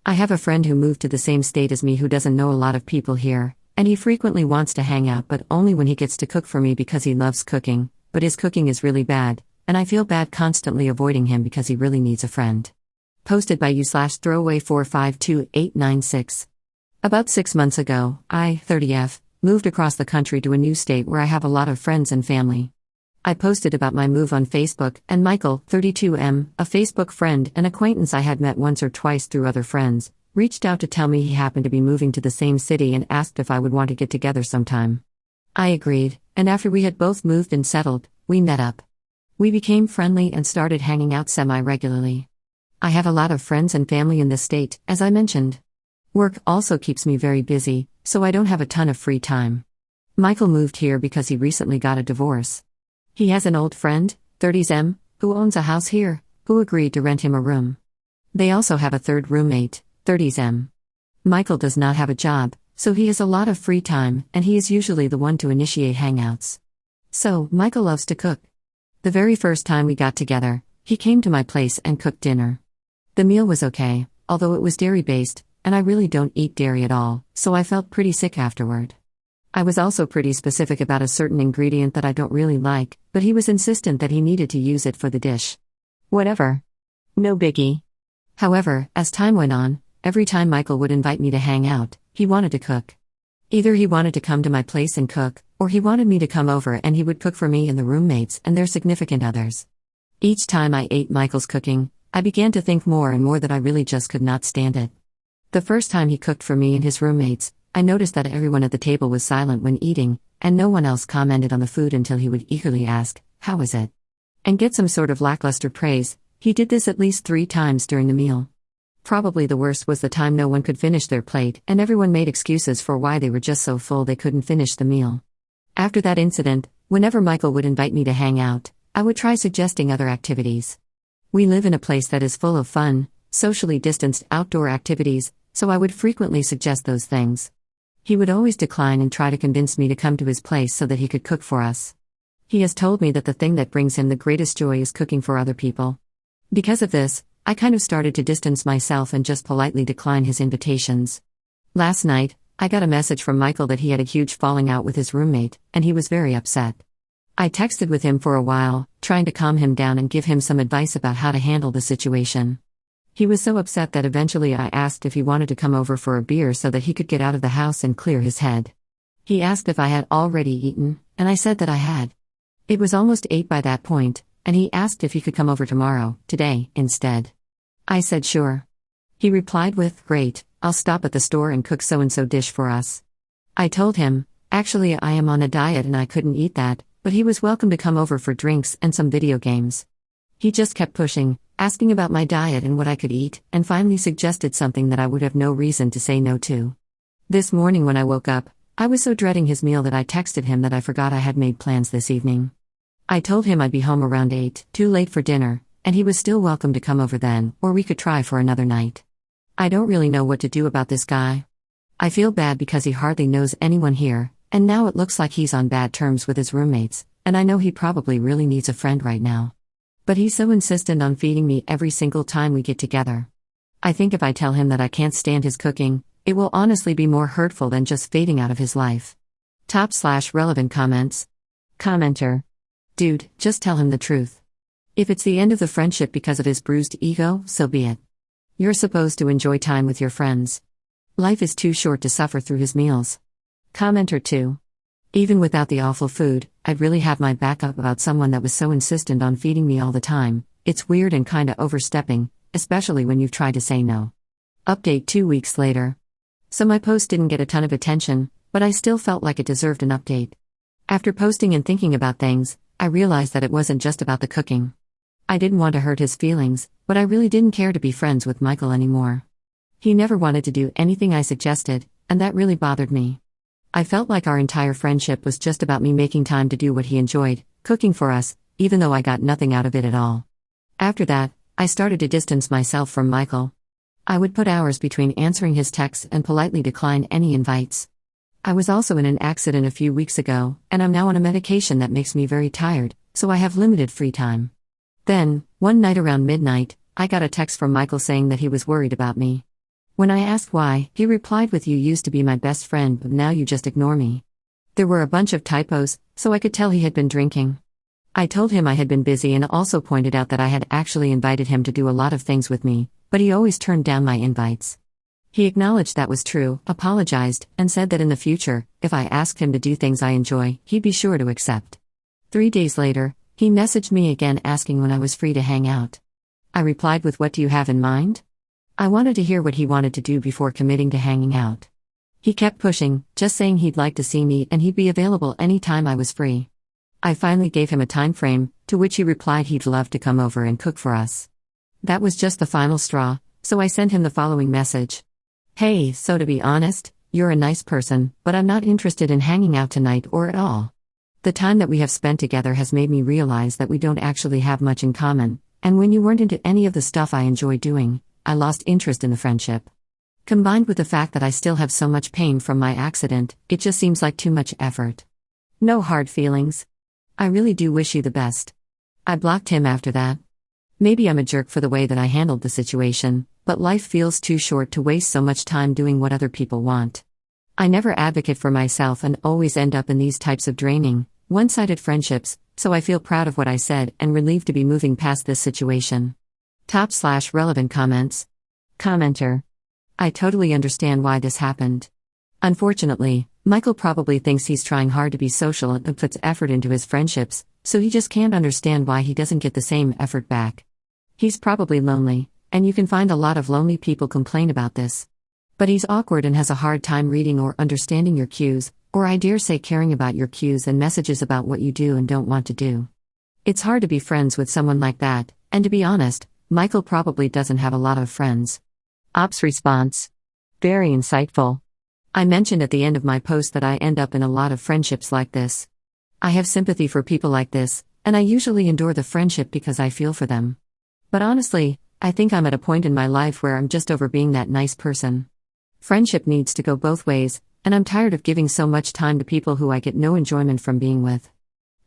I have a friend who moved to the same state as me who doesn't know a lot of people here, and he frequently wants to hang out but only when he gets to cook for me because he loves cooking, but his cooking is really bad, and I feel bad constantly avoiding him because he really needs a friend. Posted by you/throwaway452896. About 6 months ago, I, 30F, moved across the country to a new state where I have a lot of friends and family. I posted about my move on Facebook, and Michael, 32M, a Facebook friend and acquaintance I had met once or twice through other friends, reached out to tell me he happened to be moving to the same city and asked if I would want to get together sometime. I agreed, and after we had both moved and settled, we met up. We became friendly and started hanging out semi-regularly. I have a lot of friends and family in this state, as I mentioned. Work also keeps me very busy, so I don't have a ton of free time. Michael moved here because he recently got a divorce. He has an old friend, 30M, who owns a house here, who agreed to rent him a room. They also have a third roommate, 30M. Michael does not have a job, so he has a lot of free time, and he is usually the one to initiate hangouts. So, Michael loves to cook. The very first time we got together, he came to my place and cooked dinner. The meal was okay, although it was dairy-based, and I really don't eat dairy at all, so I felt pretty sick afterward. I was also pretty specific about a certain ingredient that I don't really like, but he was insistent that he needed to use it for the dish. Whatever. No biggie. However, as time went on, every time Michael would invite me to hang out, he wanted to cook. Either he wanted to come to my place and cook, or he wanted me to come over and he would cook for me and the roommates and their significant others. Each time I ate Michael's cooking, I began to think more and more that I really just could not stand it. The first time he cooked for me and his roommates, I noticed that everyone at the table was silent when eating, and no one else commented on the food until he would eagerly ask, "How is it?" and get some sort of lackluster praise. He did this at least 3 times during the meal. Probably the worst was the time no one could finish their plate and everyone made excuses for why they were just so full they couldn't finish the meal. After that incident, whenever Michael would invite me to hang out, I would try suggesting other activities. We live in a place that is full of fun, socially distanced outdoor activities, so I would frequently suggest those things. He would always decline and try to convince me to come to his place so that he could cook for us. He has told me that the thing that brings him the greatest joy is cooking for other people. Because of this, I kind of started to distance myself and just politely decline his invitations. Last night, I got a message from Michael that he had a huge falling out with his roommate, and he was very upset. I texted with him for a while, trying to calm him down and give him some advice about how to handle the situation. He was so upset that eventually I asked if he wanted to come over for a beer so that he could get out of the house and clear his head. He asked if I had already eaten, and I said that I had. It was almost 8 by that point, and he asked if he could come over today, instead. I said sure. He replied with, "Great, I'll stop at the store and cook so-and-so dish for us." I told him, actually I am on a diet and I couldn't eat that, but he was welcome to come over for drinks and some video games. He just kept pushing, asking about my diet and what I could eat, and finally suggested something that I would have no reason to say no to. This morning when I woke up, I was so dreading his meal that I texted him that I forgot I had made plans this evening. I told him I'd be home around 8, too late for dinner, and he was still welcome to come over then, or we could try for another night. I don't really know what to do about this guy. I feel bad because he hardly knows anyone here, and now it looks like he's on bad terms with his roommates, and I know he probably really needs a friend right now. But he's so insistent on feeding me every single time we get together. I think if I tell him that I can't stand his cooking, it will honestly be more hurtful than just fading out of his life. /relevant comments. Commenter. Dude, just tell him the truth. If it's the end of the friendship because of his bruised ego, so be it. You're supposed to enjoy time with your friends. Life is too short to suffer through his meals. Commenter 2. Even without the awful food, I'd really have my back up about someone that was so insistent on feeding me all the time. It's weird and kinda overstepping, especially when you've tried to say no. Update 2 weeks later. So my post didn't get a ton of attention, but I still felt like it deserved an update. After posting and thinking about things, I realized that it wasn't just about the cooking. I didn't want to hurt his feelings, but I really didn't care to be friends with Michael anymore. He never wanted to do anything I suggested, and that really bothered me. I felt like our entire friendship was just about me making time to do what he enjoyed, cooking for us, even though I got nothing out of it at all. After that, I started to distance myself from Michael. I would put hours between answering his texts and politely decline any invites. I was also in an accident a few weeks ago, and I'm now on a medication that makes me very tired, so I have limited free time. Then, one night around midnight, I got a text from Michael saying that he was worried about me. When I asked why, he replied with, "You used to be my best friend, but now you just ignore me." There were a bunch of typos, so I could tell he had been drinking. I told him I had been busy and also pointed out that I had actually invited him to do a lot of things with me, but he always turned down my invites. He acknowledged that was true, apologized, and said that in the future, if I asked him to do things I enjoy, he'd be sure to accept. 3 days later, he messaged me again asking when I was free to hang out. I replied with, "What do you have in mind?" I wanted to hear what he wanted to do before committing to hanging out. He kept pushing, just saying he'd like to see me and he'd be available anytime I was free. I finally gave him a time frame, to which he replied he'd love to come over and cook for us. That was just the final straw, so I sent him the following message. "Hey, so to be honest, you're a nice person, but I'm not interested in hanging out tonight or at all. The time that we have spent together has made me realize that we don't actually have much in common, and when you weren't into any of the stuff I enjoy doing, I lost interest in the friendship. Combined with the fact that I still have so much pain from my accident, it just seems like too much effort. No hard feelings. I really do wish you the best." I blocked him after that. Maybe I'm a jerk for the way that I handled the situation, but life feels too short to waste so much time doing what other people want. I never advocate for myself and always end up in these types of draining, one-sided friendships, so I feel proud of what I said and relieved to be moving past this situation. /relevant comments. Commenter. I totally understand why this happened. Unfortunately, Michael probably thinks he's trying hard to be social and puts effort into his friendships, so he just can't understand why he doesn't get the same effort back. He's probably lonely, and you can find a lot of lonely people complain about this. But he's awkward and has a hard time reading or understanding your cues, or I dare say caring about your cues and messages about what you do and don't want to do. It's hard to be friends with someone like that, and to be honest, Michael probably doesn't have a lot of friends. Ops response. Very insightful. I mentioned at the end of my post that I end up in a lot of friendships like this. I have sympathy for people like this, and I usually endure the friendship because I feel for them. But honestly, I think I'm at a point in my life where I'm just over being that nice person. Friendship needs to go both ways, and I'm tired of giving so much time to people who I get no enjoyment from being with.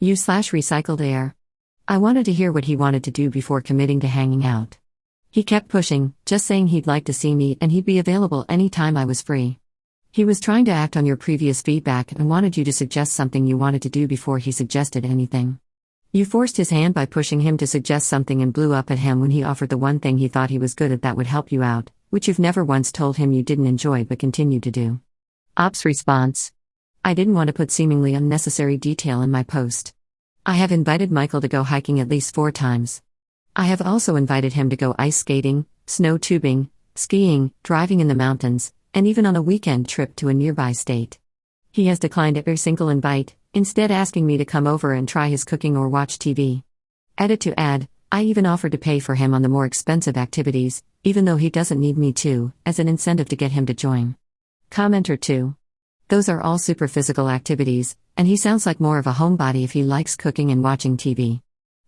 /recycled air. I wanted to hear what he wanted to do before committing to hanging out. He kept pushing, just saying he'd like to see me and he'd be available anytime I was free. He was trying to act on your previous feedback and wanted you to suggest something you wanted to do before he suggested anything. You forced his hand by pushing him to suggest something and blew up at him when he offered the one thing he thought he was good at that would help you out, which you've never once told him you didn't enjoy but continued to do. Ops response. I didn't want to put seemingly unnecessary detail in my post. I have invited Michael to go hiking at least 4 times. I have also invited him to go ice skating, snow tubing, skiing, driving in the mountains, and even on a weekend trip to a nearby state. He has declined every single invite, instead asking me to come over and try his cooking or watch TV. Edit to add, I even offered to pay for him on the more expensive activities, even though he doesn't need me to, as an incentive to get him to join. Commenter 2. Those are all super physical activities, and he sounds like more of a homebody if he likes cooking and watching TV.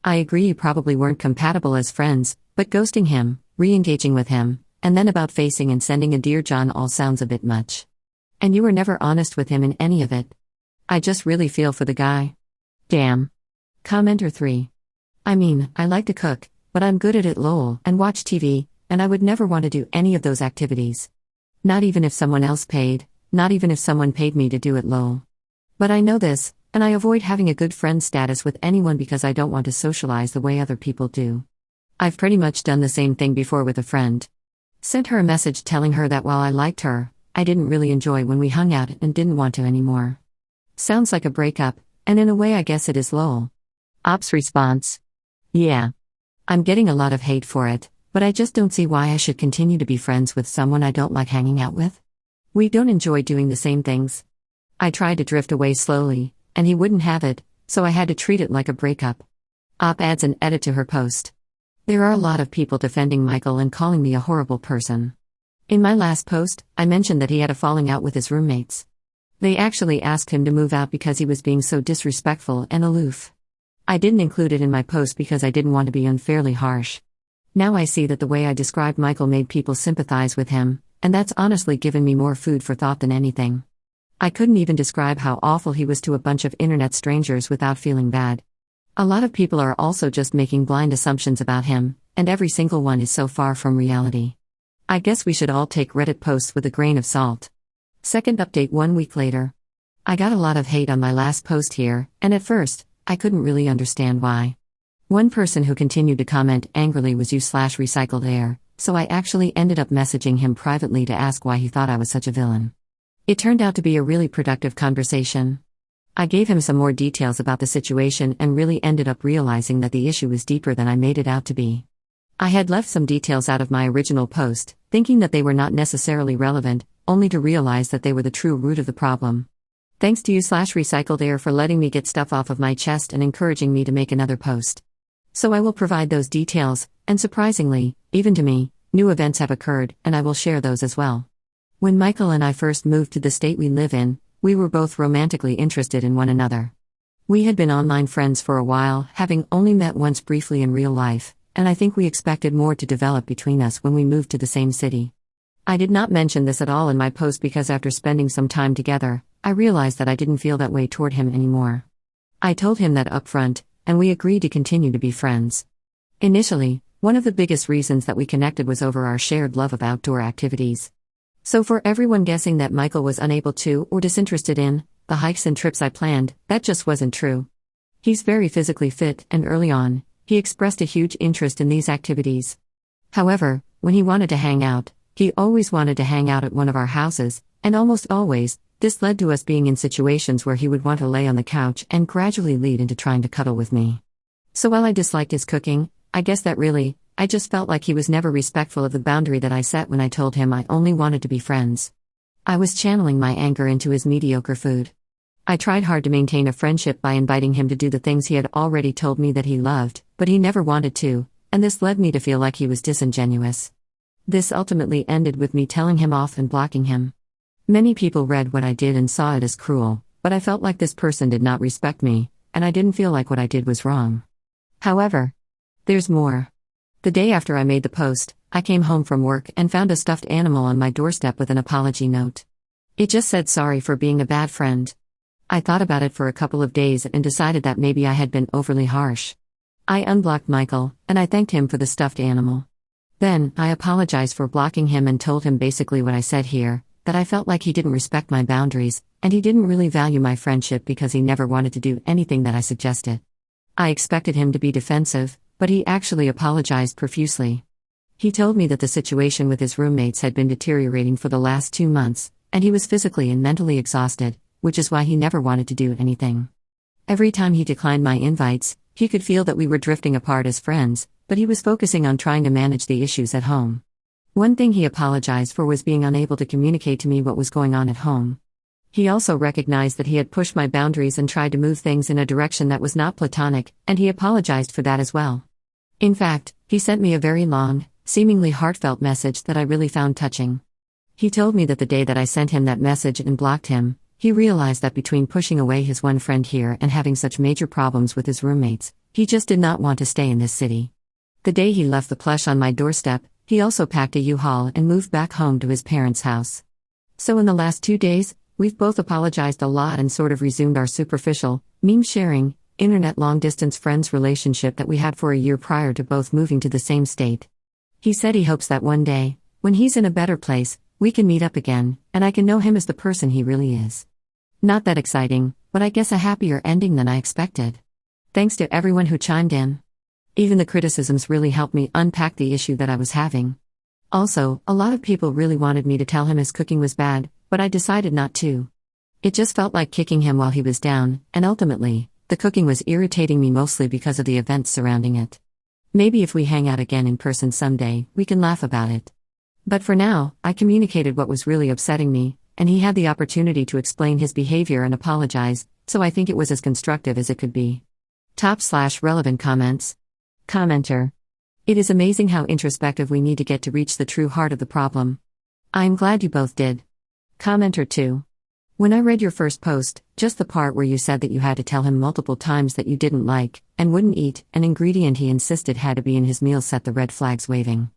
I agree you probably weren't compatible as friends, but ghosting him, re-engaging with him, and then about facing and sending a Dear John all sounds a bit much. And you were never honest with him in any of it. I just really feel for the guy. Damn. Commenter 3. I mean, I like to cook, but I'm good at it lol and watch TV, and I would never want to do any of those activities. Not even if someone else paid, not even if someone paid me to do it lol. But I know this, and I avoid having a good friend status with anyone because I don't want to socialize the way other people do. I've pretty much done the same thing before with a friend. Sent her a message telling her that while I liked her, I didn't really enjoy when we hung out and didn't want to anymore. Sounds like a breakup, and in a way I guess it is lol. Ops response. Yeah. I'm getting a lot of hate for it, but I just don't see why I should continue to be friends with someone I don't like hanging out with. We don't enjoy doing the same things. I tried to drift away slowly, and he wouldn't have it, so I had to treat it like a breakup. Op adds an edit to her post. There are a lot of people defending Michael and calling me a horrible person. In my last post, I mentioned that he had a falling out with his roommates. They actually asked him to move out because he was being so disrespectful and aloof. I didn't include it in my post because I didn't want to be unfairly harsh. Now I see that the way I described Michael made people sympathize with him, and that's honestly given me more food for thought than anything. I couldn't even describe how awful he was to a bunch of internet strangers without feeling bad. A lot of people are also just making blind assumptions about him, and every single one is so far from reality. I guess we should all take Reddit posts with a grain of salt. Second update 1 week later. I got a lot of hate on my last post here, and at first, I couldn't really understand why. One person who continued to comment angrily was you/recycled air, so I actually ended up messaging him privately to ask why he thought I was such a villain. It turned out to be a really productive conversation. I gave him some more details about the situation and really ended up realizing that the issue was deeper than I made it out to be. I had left some details out of my original post, thinking that they were not necessarily relevant, only to realize that they were the true root of the problem. Thanks to you/recycled air for letting me get stuff off of my chest and encouraging me to make another post. So I will provide those details, and surprisingly, even to me, new events have occurred, and I will share those as well. When Michael and I first moved to the state we live in, we were both romantically interested in one another. We had been online friends for a while, having only met once briefly in real life, and I think we expected more to develop between us when we moved to the same city. I did not mention this at all in my post because after spending some time together, I realized that I didn't feel that way toward him anymore. I told him that upfront, and we agreed to continue to be friends. Initially, one of the biggest reasons that we connected was over our shared love of outdoor activities. So for everyone guessing that Michael was unable to or disinterested in the hikes and trips I planned, that just wasn't true. He's very physically fit, and early on, he expressed a huge interest in these activities. However, when he wanted to hang out, he always wanted to hang out at one of our houses, and almost always, this led to us being in situations where he would want to lay on the couch and gradually lead into trying to cuddle with me. So while I disliked his cooking, I guess that really, I just felt like he was never respectful of the boundary that I set when I told him I only wanted to be friends. I was channeling my anger into his mediocre food. I tried hard to maintain a friendship by inviting him to do the things he had already told me that he loved, but he never wanted to, and this led me to feel like he was disingenuous. This ultimately ended with me telling him off and blocking him. Many people read what I did and saw it as cruel, but I felt like this person did not respect me, and I didn't feel like what I did was wrong. However, there's more. The day after I made the post, I came home from work and found a stuffed animal on my doorstep with an apology note. It just said sorry for being a bad friend. I thought about it for a couple of days and decided that maybe I had been overly harsh. I unblocked Michael, and I thanked him for the stuffed animal. Then, I apologized for blocking him and told him basically what I said here, that I felt like he didn't respect my boundaries, and he didn't really value my friendship because he never wanted to do anything that I suggested. I expected him to be defensive, but he actually apologized profusely. He told me that the situation with his roommates had been deteriorating for the last 2 months, and he was physically and mentally exhausted, which is why he never wanted to do anything. Every time he declined my invites, he could feel that we were drifting apart as friends, but he was focusing on trying to manage the issues at home. One thing he apologized for was being unable to communicate to me what was going on at home. He also recognized that he had pushed my boundaries and tried to move things in a direction that was not platonic, and he apologized for that as well. In fact, he sent me a very long, seemingly heartfelt message that I really found touching. He told me that the day that I sent him that message and blocked him, he realized that between pushing away his one friend here and having such major problems with his roommates, he just did not want to stay in this city. The day he left the plush on my doorstep, he also packed a U-Haul and moved back home to his parents' house. So in the last 2 days, we've both apologized a lot and sort of resumed our superficial, meme-sharing, internet long-distance friends relationship that we had for a year prior to both moving to the same state. He said he hopes that one day, when he's in a better place, we can meet up again, and I can know him as the person he really is. Not that exciting, but I guess a happier ending than I expected. Thanks to everyone who chimed in. Even the criticisms really helped me unpack the issue that I was having. Also, a lot of people really wanted me to tell him his cooking was bad, but I decided not to. It just felt like kicking him while he was down, and ultimately, the cooking was irritating me mostly because of the events surrounding it. Maybe if we hang out again in person someday, we can laugh about it. But for now, I communicated what was really upsetting me, and he had the opportunity to explain his behavior and apologize, so I think it was as constructive as it could be. Top/relevant comments. Commenter. It is amazing how introspective we need to get to reach the true heart of the problem. I'm glad you both did. Commenter 2. When I read your first post, just the part where you said that you had to tell him multiple times that you didn't like, and wouldn't eat, an ingredient he insisted had to be in his meal set the red flags waving.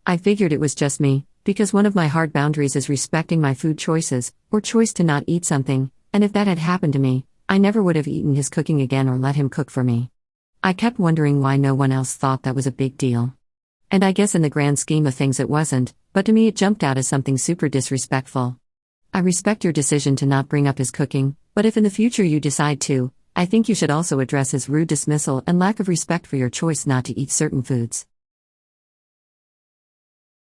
I figured it was just me, because one of my hard boundaries is respecting my food choices, or choice to not eat something, and if that had happened to me, I never would have eaten his cooking again or let him cook for me. I kept wondering why no one else thought that was a big deal. And I guess in the grand scheme of things it wasn't, But to me it jumped out as something super disrespectful. I respect your decision to not bring up his cooking, but if in the future you decide to, I think you should also address his rude dismissal and lack of respect for your choice not to eat certain foods.